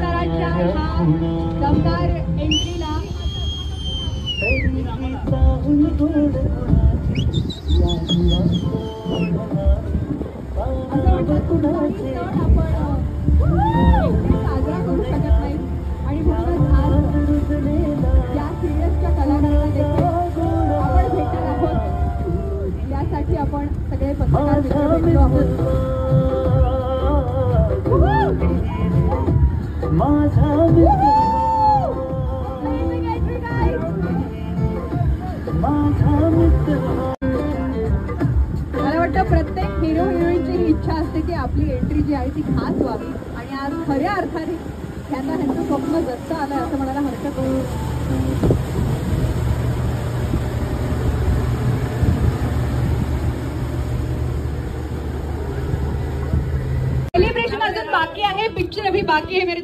कलाकारांच्या ह्या दमदार एंट्रीला असं वाटतं कुठलाही सण आपण एकटे साजरा करू शकत नाही आणि म्हणूनच आज या सिरियसच्या कलाकारांना देखील आपण भेटणार आहोत. त्यासाठी आपण सगळे पत्रकार मित्र भेटलो आहोत. मला वाटतं प्रत्येक हिरो हिरोईनची ही इच्छा असते की आपली एंट्री जी आहे ती खास व्हावी आणि आज खऱ्या अर्थाने ह्यांचं स्वप्न जसं आलं असं म्हणायला हरकत नाही. सेलिब्रेशन अजून बाकी आहे, पिक्चर अभी बाकी है मेरे